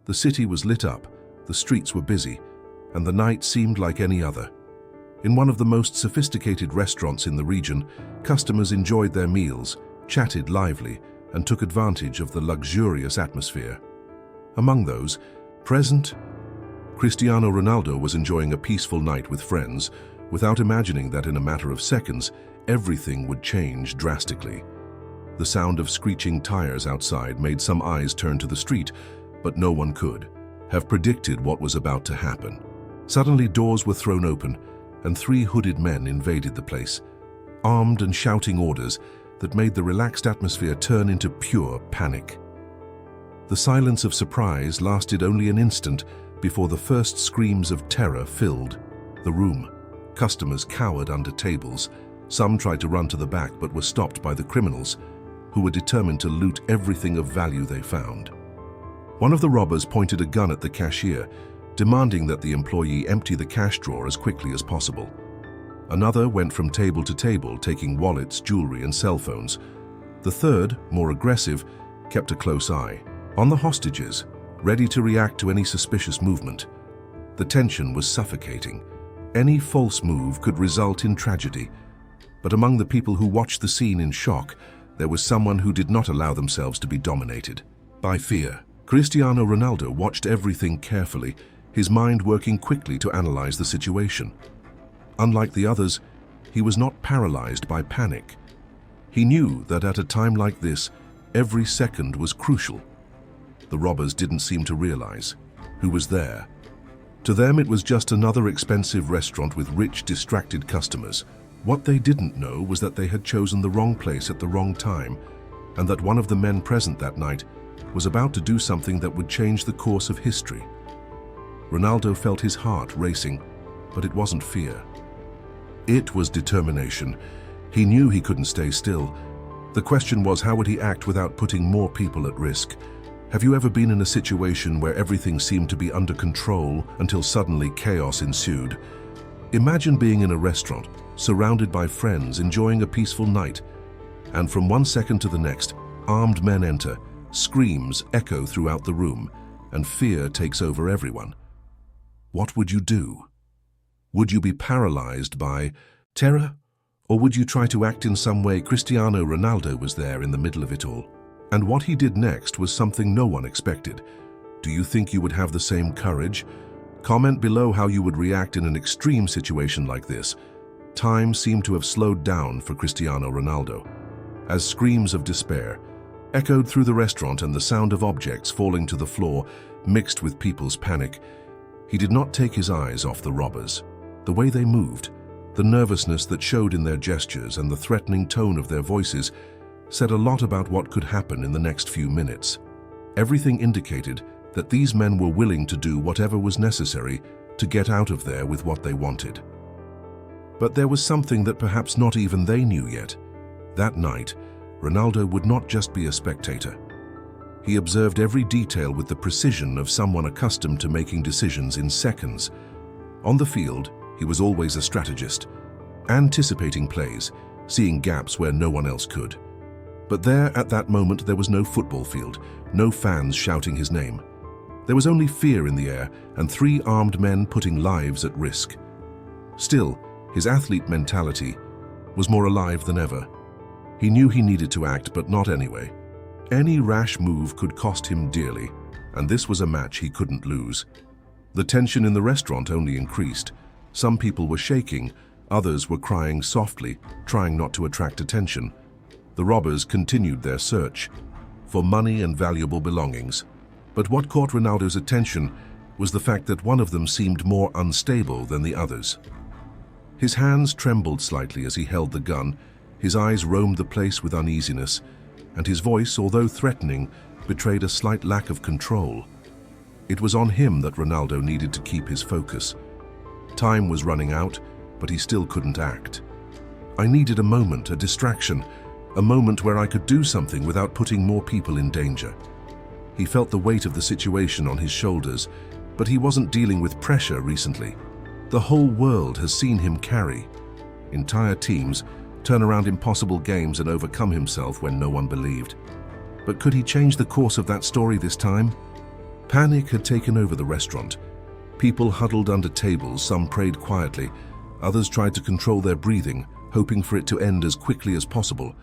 The city was lit up, the streets were busy, and the night seemed like any other. In one of the most sophisticated restaurants in the region, customers enjoyed their meals, chatted lively, and took advantage of the luxurious atmosphere. Among those present, Cristiano Ronaldo was enjoying a peaceful night with friends, without imagining that in a matter of seconds, everything would change drastically. The sound of screeching tires outside made some eyes turn to the street, but no one could have predicted what was about to happen. Suddenly, doors were thrown open, and 3 hooded men invaded the place, armed and shouting orders that made the relaxed atmosphere turn into pure panic. The silence of surprise lasted only an instant before the first screams of terror filled the room. Customers cowered under tables. Some tried to run to the back but were stopped by the criminals, who were determined to loot everything of value they found. One of the robbers pointed a gun at the cashier, demanding that the employee empty the cash drawer as quickly as possible. Another went from table to table, taking wallets, jewelry, and cell phones. The third, more aggressive, kept a close eye on the hostages, ready to react to any suspicious movement. The tension was suffocating. Any false move could result in tragedy. But among the people who watched the scene in shock, there was someone who did not allow themselves to be dominated by fear. Cristiano Ronaldo watched everything carefully, his mind working quickly to analyze the situation. Unlike the others, he was not paralyzed by panic. He knew that at a time like this, every second was crucial. The robbers didn't seem to realize who was there. To them, it was just another expensive restaurant with rich, distracted customers. What they didn't know was that they had chosen the wrong place at the wrong time, and that one of the men present that night was about to do something that would change the course of history. Ronaldo felt his heart racing, but it wasn't fear. It was determination. He knew he couldn't stay still. The question was, how would he act without putting more people at risk? Have you ever been in a situation where everything seemed to be under control until suddenly chaos ensued? Imagine being in a restaurant, surrounded by friends, enjoying a peaceful night, and from one second to the next, armed men enter, screams echo throughout the room, and fear takes over everyone. What would you do? Would you be paralyzed by terror? Or would you try to act in some way? Cristiano Ronaldo was there in the middle of it all. And what he did next was something no one expected. Do you think you would have the same courage? Comment below how you would react in an extreme situation like this. Time seemed to have slowed down for Cristiano Ronaldo, as screams of despair echoed through the restaurant and the sound of objects falling to the floor mixed with people's panic. He did not take his eyes off the robbers. The way they moved, the nervousness that showed in their gestures, and the threatening tone of their voices said a lot about what could happen in the next few minutes. Everything indicated that these men were willing to do whatever was necessary to get out of there with what they wanted. But there was something that perhaps not even they knew yet. That night, Ronaldo would not just be a spectator. He observed every detail with the precision of someone accustomed to making decisions in seconds. On the field, he was always a strategist, anticipating plays, seeing gaps where no one else could. But there, at that moment, there was no football field, no fans shouting his name. There was only fear in the air and 3 armed men putting lives at risk. Still, his athlete mentality was more alive than ever. He knew he needed to act, but not anyway. Any rash move could cost him dearly, and this was a match he couldn't lose. The tension in the restaurant only increased. Some people were shaking, others were crying softly, trying not to attract attention. The robbers continued their search for money and valuable belongings. But what caught Ronaldo's attention was the fact that one of them seemed more unstable than the others. His hands trembled slightly as he held the gun, his eyes roamed the place with uneasiness, and his voice, although threatening, betrayed a slight lack of control. It was on him that Ronaldo needed to keep his focus. Time was running out, but he still couldn't act. I needed a moment, a distraction, a moment where I could do something without putting more people in danger. He felt the weight of the situation on his shoulders, but he wasn't dealing with pressure recently. The whole world has seen him carry entire teams, turn around impossible games, and overcome himself when no one believed. But could he change the course of that story this time? Panic had taken over the restaurant. People huddled under tables, some prayed quietly, others tried to control their breathing, hoping for it to end as quickly as possible.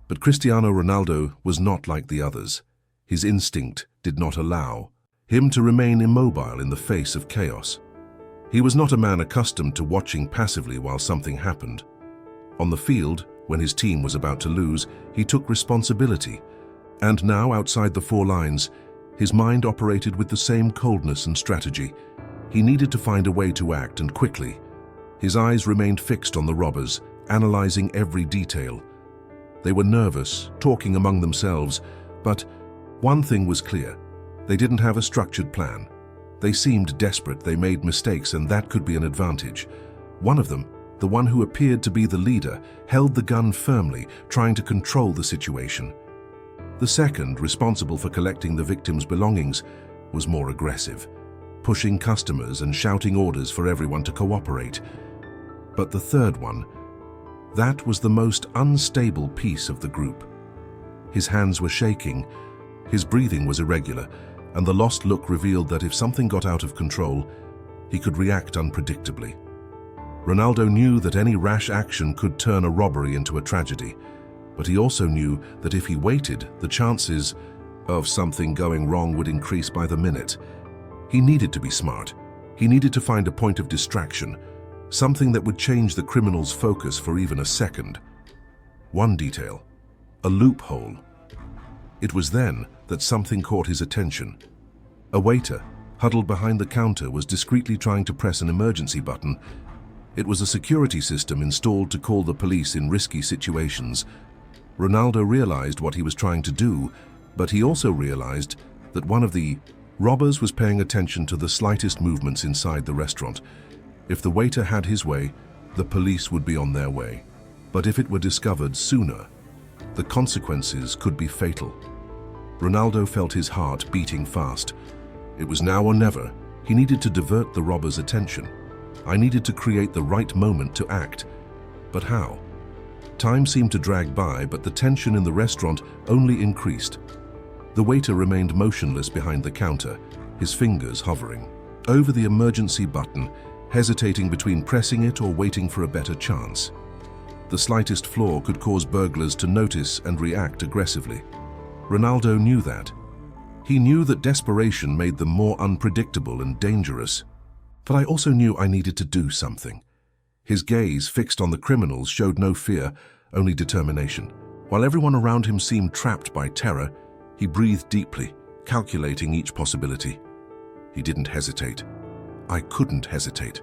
But Cristiano Ronaldo was not like the others. His instinct did not allow him to remain immobile in the face of chaos. He was not a man accustomed to watching passively while something happened. On the field, when his team was about to lose, he took responsibility. And now, outside the four lines, his mind operated with the same coldness and strategy. He needed to find a way to act, and quickly. His eyes remained fixed on the robbers, analyzing every detail. They were nervous, talking among themselves, but one thing was clear. They didn't have a structured plan. They seemed desperate, they made mistakes, and that could be an advantage. One of them, the one who appeared to be the leader, held the gun firmly, trying to control the situation. The second, responsible for collecting the victim's belongings, was more aggressive, pushing customers and shouting orders for everyone to cooperate. But the third one, that was the most unstable piece of the group. His hands were shaking, his breathing was irregular, and the lost look revealed that if something got out of control, he could react unpredictably. Ronaldo knew that any rash action could turn a robbery into a tragedy, but he also knew that if he waited, the chances of something going wrong would increase by the minute. He needed to be smart. He needed to find a point of distraction, something that would change the criminal's focus for even a second. One detail, a loophole. It was then that something caught his attention. A waiter, huddled behind the counter, was discreetly trying to press an emergency button. It was a security system installed to call the police in risky situations. Ronaldo realized what he was trying to do, but he also realized that one of the robbers was paying attention to the slightest movements inside the restaurant. If the waiter had his way, the police would be on their way. But if it were discovered sooner, the consequences could be fatal. Ronaldo felt his heart beating fast. It was now or never. He needed to divert the robber's attention. I needed to create the right moment to act. But how? Time seemed to drag by, but the tension in the restaurant only increased. The waiter remained motionless behind the counter, his fingers hovering over the emergency button, hesitating between pressing it or waiting for a better chance. The slightest flaw could cause burglars to notice and react aggressively. Ronaldo knew that. He knew that desperation made them more unpredictable and dangerous. But I also knew I needed to do something. His gaze, fixed on the criminals, showed no fear, only determination. While everyone around him seemed trapped by terror, he breathed deeply, calculating each possibility. He didn't hesitate. I couldn't hesitate.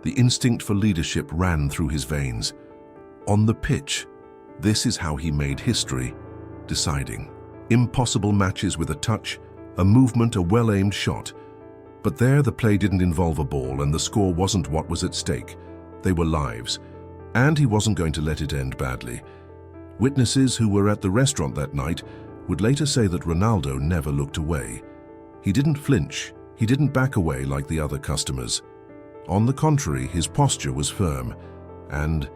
The instinct for leadership ran through his veins. On the pitch, this is how he made history, deciding impossible matches with a touch, a movement, a well-aimed shot. But there the play didn't involve a ball, and the score wasn't what was at stake. They were lives, and he wasn't going to let it end badly. Witnesses who were at the restaurant that night would later say that Ronaldo never looked away. He didn't flinch, he didn't back away like the other customers. On the contrary, his posture was firm, and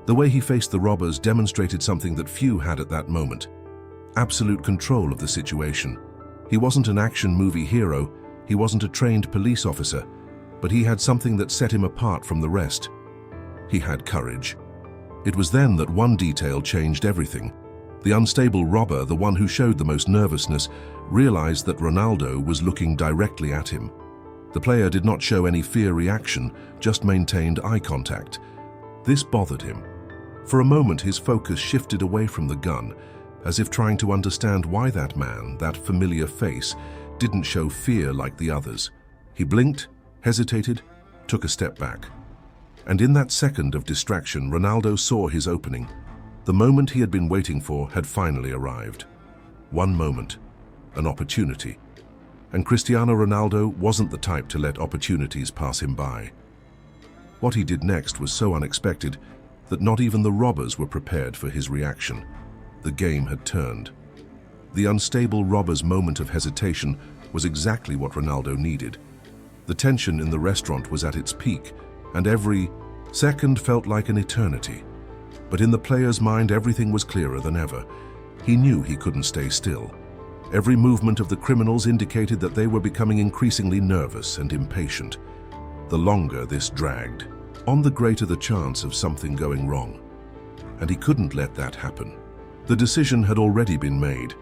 the way he faced the robbers demonstrated something that few had at that moment: absolute control of the situation. He wasn't an action movie hero, he wasn't a trained police officer, but he had something that set him apart from the rest. He had courage. It was then that one detail changed everything. The unstable robber, the one who showed the most nervousness, realized that Ronaldo was looking directly at him. The player did not show any fear reaction, just maintained eye contact. This bothered him. For a moment, his focus shifted away from the gun, as if trying to understand why that man, that familiar face, didn't show fear like the others. He blinked, hesitated, took a step back. And in that second of distraction, Ronaldo saw his opening. The moment he had been waiting for had finally arrived. One moment, an opportunity. And Cristiano Ronaldo wasn't the type to let opportunities pass him by. What he did next was so unexpected that not even the robbers were prepared for his reaction. The game had turned. The unstable robber's moment of hesitation was exactly what Ronaldo needed. The tension in the restaurant was at its peak, and every second felt like an eternity. But in the player's mind, everything was clearer than ever. He knew he couldn't stay still. Every movement of the criminals indicated that they were becoming increasingly nervous and impatient. The longer this dragged on, the greater the chance of something going wrong. And he couldn't let that happen. The decision had already been made.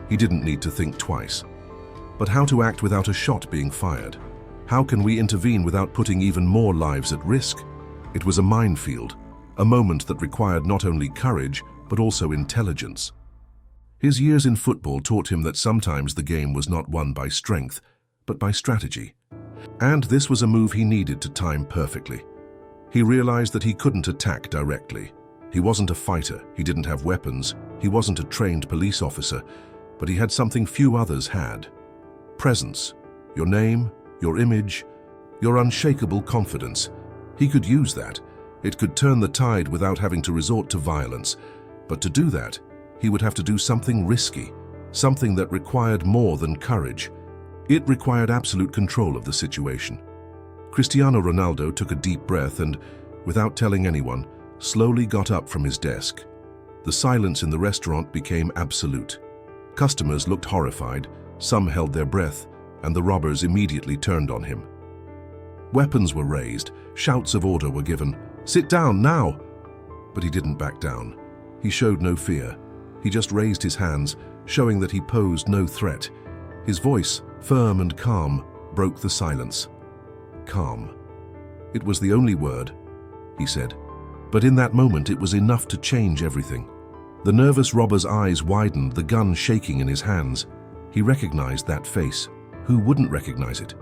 He didn't need to think twice. But how to act without a shot being fired? How can we intervene without putting even more lives at risk? It was a minefield, a moment that required not only courage, but also intelligence. His years in football taught him that sometimes the game was not won by strength, but by strategy. And this was a move he needed to time perfectly. He realized that he couldn't attack directly. He wasn't a fighter, he didn't have weapons, he wasn't a trained police officer, but he had something few others had. Presence, your name, your image, your unshakable confidence. He could use that. It could turn the tide without having to resort to violence. But to do that, he would have to do something risky, something that required more than courage. It required absolute control of the situation. Cristiano Ronaldo took a deep breath and, without telling anyone, slowly got up from his desk. The silence in the restaurant became absolute. Customers looked horrified, some held their breath, and the robbers immediately turned on him. Weapons were raised, shouts of order were given. "Sit down, now!" But he didn't back down. He showed no fear. He just raised his hands, showing that he posed no threat. His voice, firm and calm, broke the silence. Calm. It was the only word, he said. But in that moment it was enough to change everything. The nervous robber's eyes widened, the gun shaking in his hands. He recognized that face. Who wouldn't recognize it?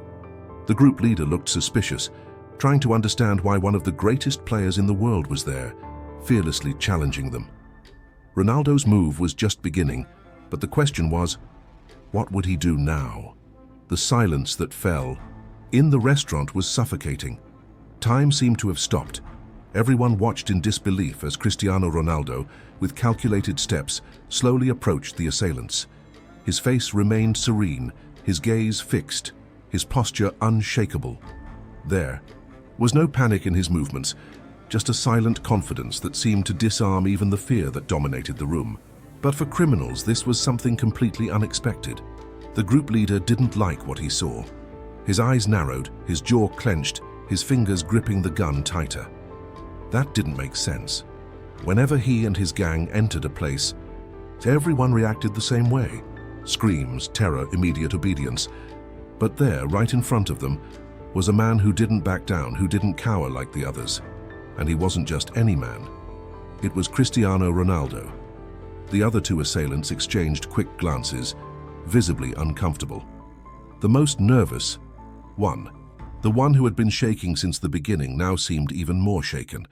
The group leader looked suspicious, trying to understand why one of the greatest players in the world was there, fearlessly challenging them. Ronaldo's move was just beginning, but the question was, what would he do now? The silence that fell in the restaurant was suffocating. Time seemed to have stopped. Everyone watched in disbelief as Cristiano Ronaldo, with calculated steps, slowly approached the assailants. His face remained serene, his gaze fixed, his posture unshakable. There was no panic in his movements, just a silent confidence that seemed to disarm even the fear that dominated the room. But for criminals, this was something completely unexpected. The group leader didn't like what he saw. His eyes narrowed, his jaw clenched, his fingers gripping the gun tighter. That didn't make sense. Whenever he and his gang entered a place, everyone reacted the same way. Screams, terror, immediate obedience. But there, right in front of them, was a man who didn't back down, who didn't cower like the others. And he wasn't just any man. It was Cristiano Ronaldo. The other two assailants exchanged quick glances, visibly uncomfortable. The most nervous one, the one who had been shaking since the beginning, now seemed even more shaken.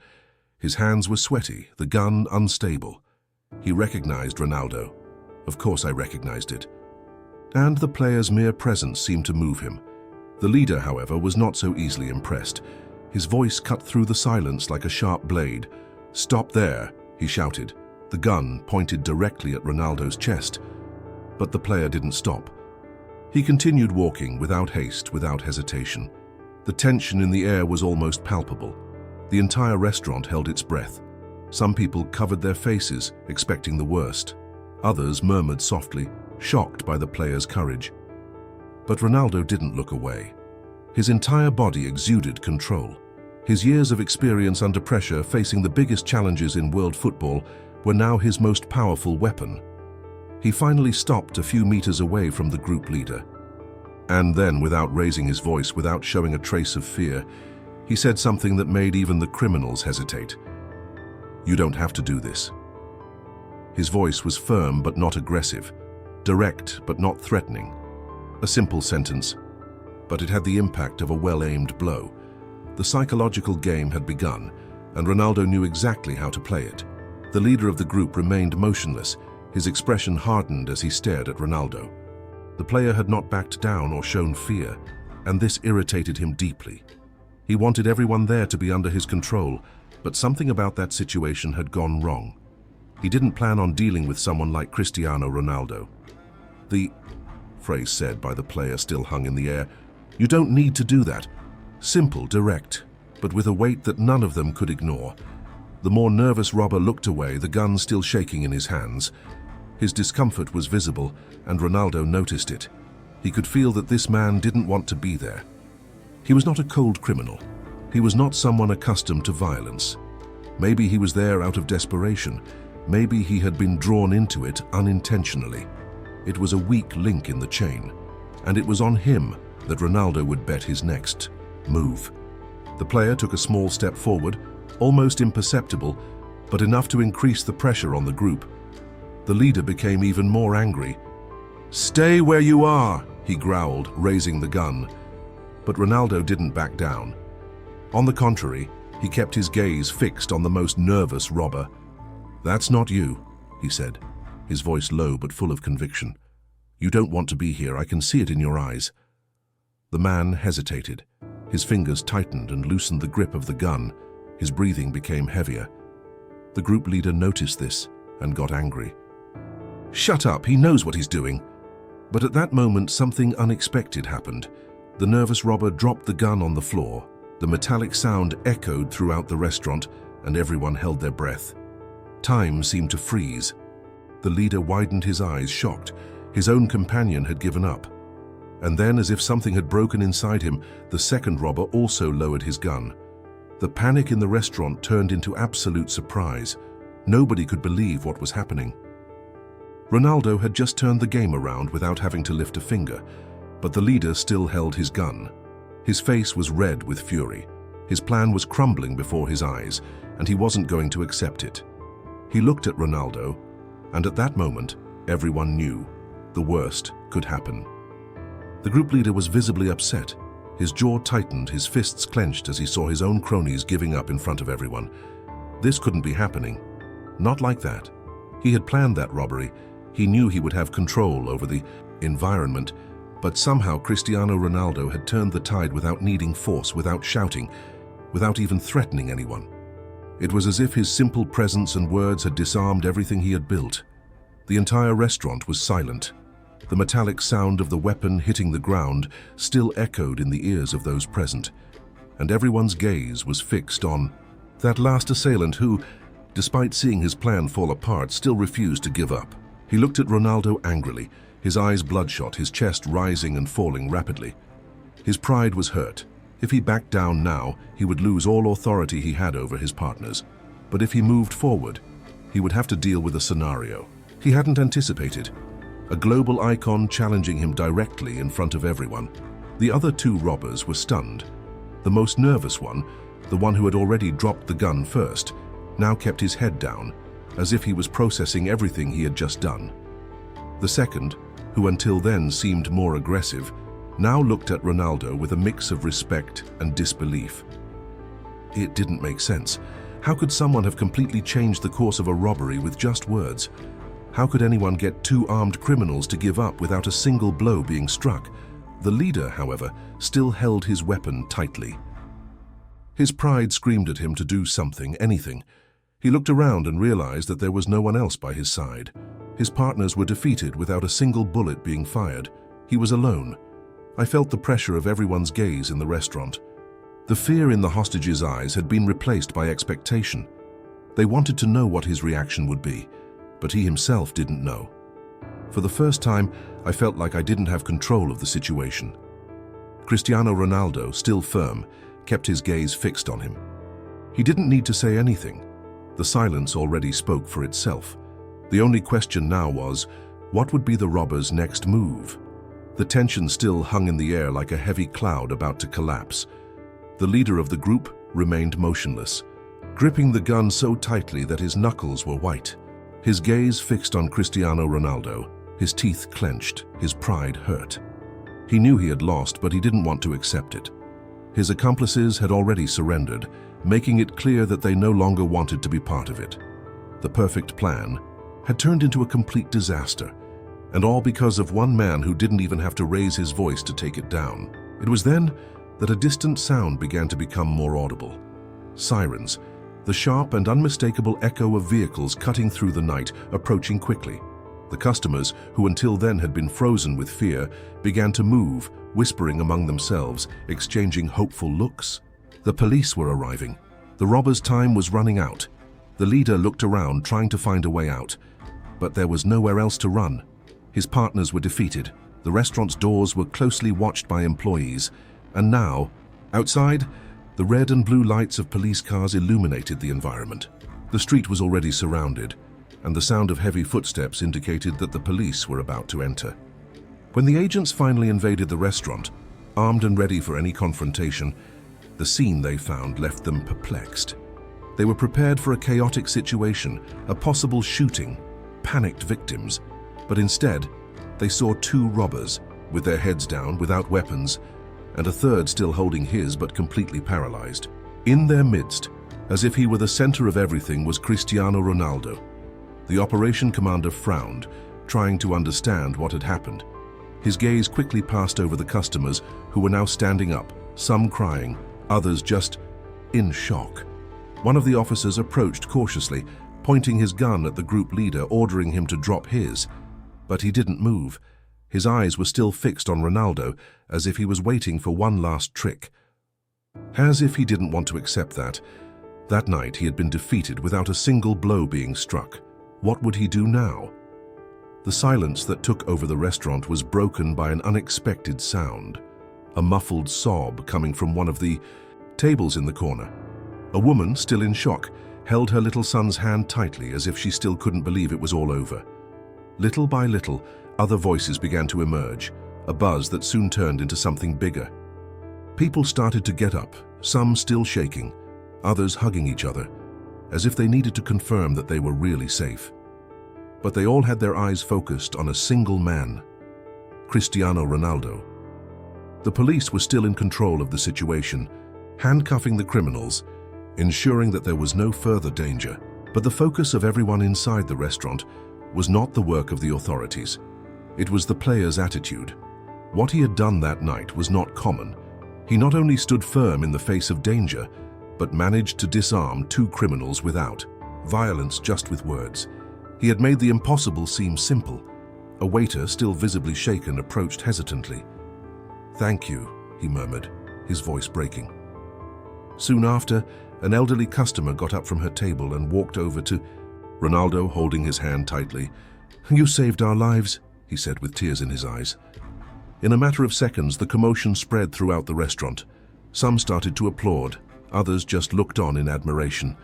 His hands were sweaty, the gun unstable. He recognized Ronaldo. Of course I recognized it. And the player's mere presence seemed to move him. The leader, however, was not so easily impressed. His voice cut through the silence like a sharp blade. "Stop there," he shouted. The gun pointed directly at Ronaldo's chest. But the player didn't stop. He continued walking without haste, without hesitation. The tension in the air was almost palpable. The entire restaurant held its breath. Some people covered their faces, expecting the worst. Others murmured softly, shocked by the player's courage. But Ronaldo didn't look away. His entire body exuded control. His years of experience under pressure, facing the biggest challenges in world football, were now his most powerful weapon. He finally stopped a few meters away from the group leader. And then, without raising his voice, without showing a trace of fear, he said something that made even the criminals hesitate. "You don't have to do this." His voice was firm but not aggressive, direct but not threatening. A simple sentence, but it had the impact of a well-aimed blow. The psychological game had begun, and Ronaldo knew exactly how to play it. The leader of the group remained motionless, his expression hardened as he stared at Ronaldo. The player had not backed down or shown fear, and this irritated him deeply. He wanted everyone there to be under his control, but something about that situation had gone wrong. He didn't plan on dealing with someone like Cristiano Ronaldo. The phrase said by the player still hung in the air. "You don't need to do that." Simple, direct, but with a weight that none of them could ignore. The more nervous robber looked away, the gun still shaking in his hands. His discomfort was visible, and Ronaldo noticed it. He could feel that this man didn't want to be there. He was not a cold criminal. He was not someone accustomed to violence. Maybe he was there out of desperation. Maybe he had been drawn into it unintentionally. It was a weak link in the chain, and it was on him that Ronaldo would bet his next move. The player took a small step forward, almost imperceptible, but enough to increase the pressure on the group. The leader became even more angry. "Stay where you are," he growled, raising the gun. But Ronaldo didn't back down. On the contrary, he kept his gaze fixed on the most nervous robber. "That's not you," he said, his voice low but full of conviction. "You don't want to be here, I can see it in your eyes." The man hesitated. His fingers tightened and loosened the grip of the gun. His breathing became heavier. The group leader noticed this and got angry. "Shut up, he knows what he's doing." But at that moment, something unexpected happened. The nervous robber dropped the gun on the floor. The metallic sound echoed throughout the restaurant, and everyone held their breath. Time seemed to freeze. The leader widened his eyes, shocked. His own companion had given up. And then, as if something had broken inside him, the second robber also lowered his gun. The panic in the restaurant turned into absolute surprise. Nobody could believe what was happening. Ronaldo had just turned the game around without having to lift a finger, but the leader still held his gun. His face was red with fury. His plan was crumbling before his eyes, and he wasn't going to accept it. He looked at Ronaldo, and at that moment, everyone knew the worst could happen. The group leader was visibly upset. His jaw tightened, his fists clenched as he saw his own cronies giving up in front of everyone. This couldn't be happening. Not like that. He had planned that robbery. He knew he would have control over the environment, but somehow Cristiano Ronaldo had turned the tide without needing force, without shouting, without even threatening anyone. It was as if his simple presence and words had disarmed everything he had built. The entire restaurant was silent. The metallic sound of the weapon hitting the ground still echoed in the ears of those present, and everyone's gaze was fixed on that last assailant who, despite seeing his plan fall apart, still refused to give up. He looked at Ronaldo angrily, his eyes bloodshot, his chest rising and falling rapidly. His pride was hurt. If he backed down now, he would lose all authority he had over his partners. But if he moved forward, he would have to deal with a scenario he hadn't anticipated. A global icon challenging him directly in front of everyone. The other two robbers were stunned. The most nervous one, the one who had already dropped the gun first, now kept his head down, as if he was processing everything he had just done. The second, who until then seemed more aggressive, now looked at Ronaldo with a mix of respect and disbelief. It didn't make sense. How could someone have completely changed the course of a robbery with just words? How could anyone get two armed criminals to give up without a single blow being struck? The leader, however, still held his weapon tightly. His pride screamed at him to do something, anything. He looked around and realized that there was no one else by his side. His partners were defeated without a single bullet being fired. He was alone. I felt the pressure of everyone's gaze in the restaurant. The fear in the hostages' eyes had been replaced by expectation. They wanted to know what his reaction would be, but he himself didn't know. For the first time, I felt like I didn't have control of the situation. Cristiano Ronaldo, still firm, kept his gaze fixed on him. He didn't need to say anything. The silence already spoke for itself. The only question now was, what would be the robber's next move? The tension still hung in the air like a heavy cloud about to collapse. The leader of the group remained motionless, gripping the gun so tightly that his knuckles were white. His gaze fixed on Cristiano Ronaldo, his teeth clenched, his pride hurt. He knew he had lost, but he didn't want to accept it. His accomplices had already surrendered, making it clear that they no longer wanted to be part of it. The perfect plan had turned into a complete disaster, and all because of one man who didn't even have to raise his voice to take it down. It was then that a distant sound began to become more audible. Sirens, the sharp and unmistakable echo of vehicles cutting through the night, approaching quickly. The customers, who until then had been frozen with fear, began to move, whispering among themselves, exchanging hopeful looks. The police were arriving. The robbers' time was running out. The leader looked around, trying to find a way out. but there was nowhere else to run. His partners were defeated. The restaurant's doors were closely watched by employees. And now, outside, the red and blue lights of police cars illuminated the environment. The street was already surrounded, and the sound of heavy footsteps indicated that the police were about to enter. When the agents finally invaded the restaurant, armed and ready for any confrontation, the scene they found left them perplexed. They were prepared for a chaotic situation, a possible shooting, panicked victims, but instead, they saw two robbers, with their heads down, without weapons, and a third still holding his but completely paralyzed. In their midst, as if he were the center of everything, was Cristiano Ronaldo. The operation commander frowned, trying to understand what had happened. His gaze quickly passed over the customers, who were now standing up, some crying, others just in shock. One of the officers approached cautiously, pointing his gun at the group leader, ordering him to drop his. But he didn't move. His eyes were still fixed on Ronaldo, as if he was waiting for one last trick. As if he didn't want to accept that. That night he had been defeated without a single blow being struck. What would he do now? The silence that took over the restaurant was broken by an unexpected sound. A muffled sob coming from one of the tables in the corner. A woman, still in shock, held her little son's hand tightly as if she still couldn't believe it was all over. Little by little, other voices began to emerge, a buzz that soon turned into something bigger. People started to get up, some still shaking, others hugging each other, as if they needed to confirm that they were really safe. But they all had their eyes focused on a single man, Cristiano Ronaldo. The police were still in control of the situation, handcuffing the criminals, ensuring that there was no further danger. But the focus of everyone inside the restaurant was not the work of the authorities. It was the player's attitude. What he had done that night was not common. He not only stood firm in the face of danger, but managed to disarm two criminals without violence, just with words. He had made the impossible seem simple. A waiter, still visibly shaken, approached hesitantly. "Thank you," he murmured, his voice breaking. Soon after, an elderly customer got up from her table and walked over to Ronaldo, holding his hand tightly. "You saved our lives," he said with tears in his eyes. In a matter of seconds, the commotion spread throughout the restaurant. Some started to applaud, others just looked on in admiration.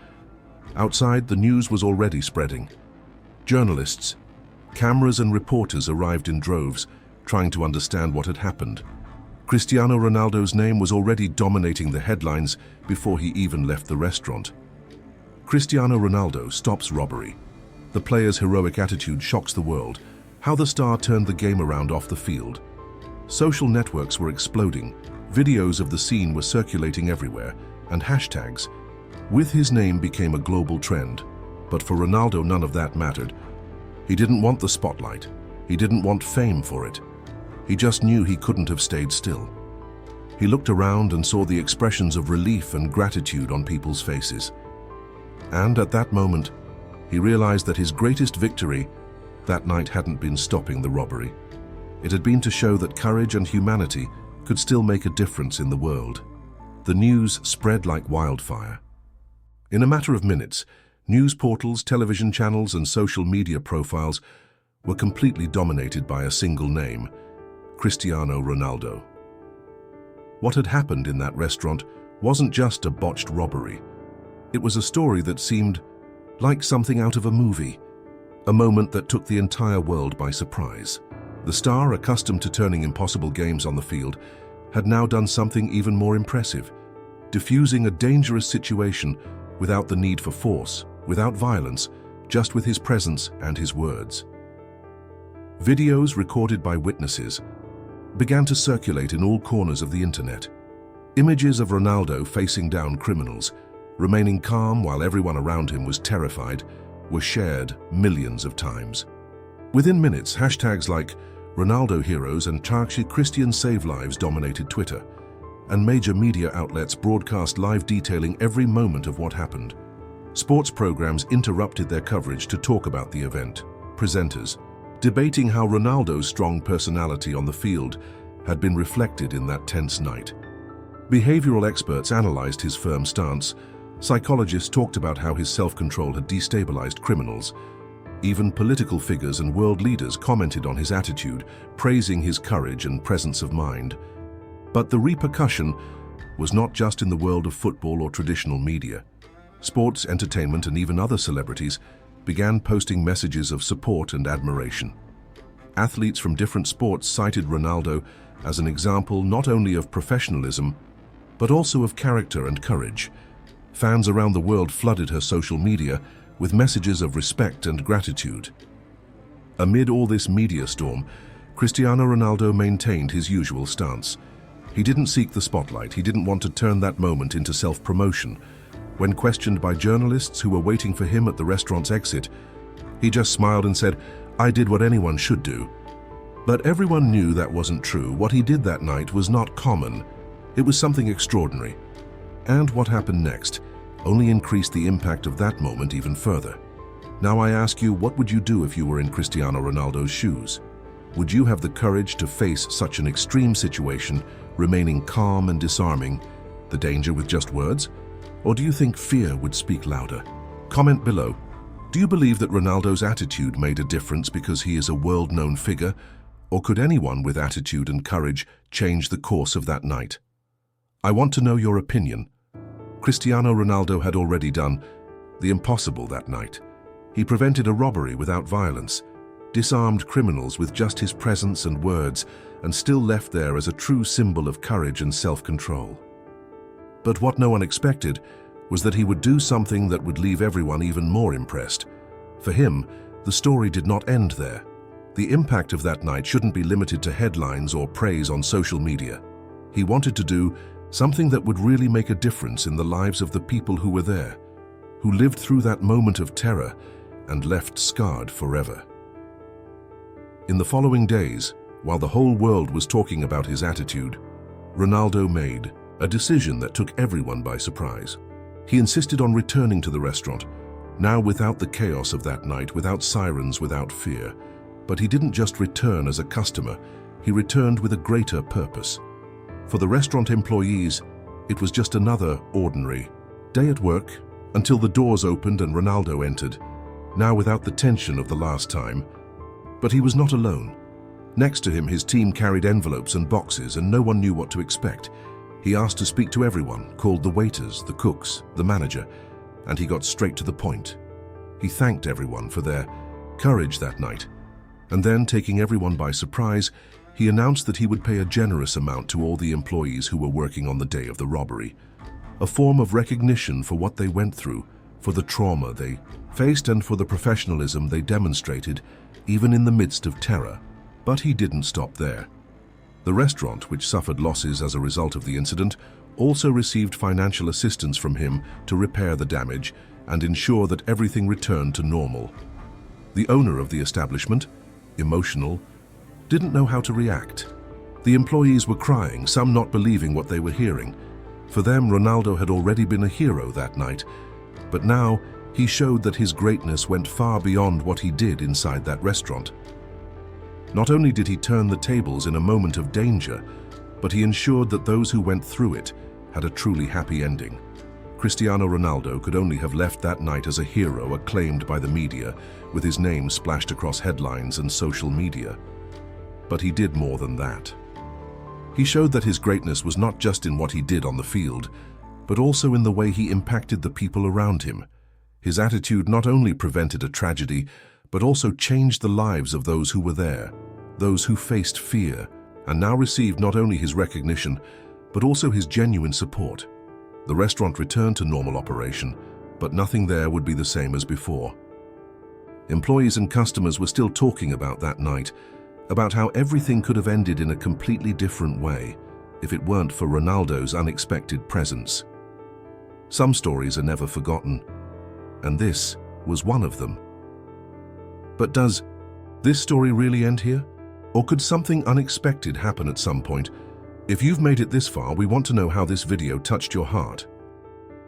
Outside, the news was already spreading. Journalists, cameras and reporters arrived in droves, trying to understand what had happened. Cristiano Ronaldo's name was already dominating the headlines before he even left the restaurant. Cristiano Ronaldo stops robbery. The player's heroic attitude shocks the world. How the star turned the game around off the field. Social networks were exploding. Videos of the scene were circulating everywhere, and hashtags with his name became a global trend. But for Ronaldo, none of that mattered. He didn't want the spotlight. He didn't want fame for it. He just knew he couldn't have stayed still. He looked around and saw the expressions of relief and gratitude on people's faces. And at that moment, he realized that his greatest victory that night hadn't been stopping the robbery. It had been to show that courage and humanity could still make a difference in the world. The news spread like wildfire. In a matter of minutes, news portals, television channels, and social media profiles were completely dominated by a single name, Cristiano Ronaldo. What had happened in that restaurant wasn't just a botched robbery. It was a story that seemed like something out of a movie, a moment that took the entire world by surprise. The star, accustomed to turning impossible games on the field, had now done something even more impressive, diffusing a dangerous situation without the need for force, without violence, just with his presence and his words. Videos recorded by witnesses began to circulate in all corners of the internet. Images of Ronaldo facing down criminals, remaining calm while everyone around him was terrified, were shared millions of times. Within minutes, hashtags like Ronaldo Heroes and Tarchi Christian Save Lives dominated Twitter, and major media outlets broadcast live detailing every moment of what happened. Sports programs interrupted their coverage to talk about the event. Presenters, debating how Ronaldo's strong personality on the field had been reflected in that tense night. Behavioral experts analyzed his firm stance. Psychologists talked about how his self-control had destabilized criminals. Even political figures and world leaders commented on his attitude, praising his courage and presence of mind. But the repercussion was not just in the world of football or traditional media. Sports, entertainment, and even other celebrities began posting messages of support and admiration. Athletes from different sports cited Ronaldo as an example not only of professionalism, but also of character and courage. Fans around the world flooded her social media with messages of respect and gratitude. Amid all this media storm, Cristiano Ronaldo maintained his usual stance. He didn't seek the spotlight. He didn't want to turn that moment into self-promotion. When questioned by journalists who were waiting for him at the restaurant's exit, he just smiled and said, "I did what anyone should do." But everyone knew that wasn't true. What he did that night was not common. It was something extraordinary. And what happened next only increased the impact of that moment even further. Now I ask you, what would you do if you were in Cristiano Ronaldo's shoes? Would you have the courage to face such an extreme situation, remaining calm and disarming the danger with just words? Or do you think fear would speak louder? Comment below. Do you believe that Ronaldo's attitude made a difference because he is a world-known figure? Or could anyone with attitude and courage change the course of that night? I want to know your opinion. Cristiano Ronaldo had already done the impossible that night. He prevented a robbery without violence, disarmed criminals with just his presence and words, and still left there as a true symbol of courage and self-control. But what no one expected was that he would do something that would leave everyone even more impressed. For him, the story did not end there. The impact of that night shouldn't be limited to headlines or praise on social media. He wanted to do something that would really make a difference in the lives of the people who were there, who lived through that moment of terror and left scarred forever. In the following days, while the whole world was talking about his attitude, Ronaldo made a decision that took everyone by surprise. He insisted on returning to the restaurant, now without the chaos of that night, without sirens, without fear. But he didn't just return as a customer, he returned with a greater purpose. For the restaurant employees, it was just another ordinary day at work until the doors opened and Ronaldo entered, now without the tension of the last time. But he was not alone. Next to him, his team carried envelopes and boxes, and no one knew what to expect. He asked to speak to everyone, called the waiters, the cooks, the manager, and he got straight to the point. He thanked everyone for their courage that night. And then, taking everyone by surprise, he announced that he would pay a generous amount to all the employees who were working on the day of the robbery. A form of recognition for what they went through, for the trauma they faced, and for the professionalism they demonstrated, even in the midst of terror. But he didn't stop there. The restaurant, which suffered losses as a result of the incident, also received financial assistance from him to repair the damage and ensure that everything returned to normal. The owner of the establishment, emotional, didn't know how to react. The employees were crying, some not believing what they were hearing. For them, Ronaldo had already been a hero that night, but now he showed that his greatness went far beyond what he did inside that restaurant. Not only did he turn the tables in a moment of danger, but he ensured that those who went through it had a truly happy ending. Cristiano Ronaldo could only have left that night as a hero acclaimed by the media, with his name splashed across headlines and social media. But he did more than that. He showed that his greatness was not just in what he did on the field, but also in the way he impacted the people around him. His attitude not only prevented a tragedy, but also changed the lives of those who were there, those who faced fear, and now received not only his recognition, but also his genuine support. The restaurant returned to normal operation, but nothing there would be the same as before. Employees and customers were still talking about that night, about how everything could have ended in a completely different way if it weren't for Ronaldo's unexpected presence. Some stories are never forgotten, and this was one of them. But does this story really end here? Or could something unexpected happen at some point? If you've made it this far, we want to know how this video touched your heart.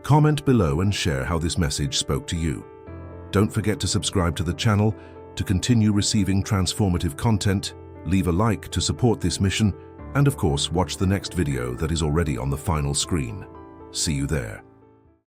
Comment below and share how this message spoke to you. Don't forget to subscribe to the channel to continue receiving transformative content, leave a like to support this mission, and of course, watch the next video that is already on the final screen. See you there.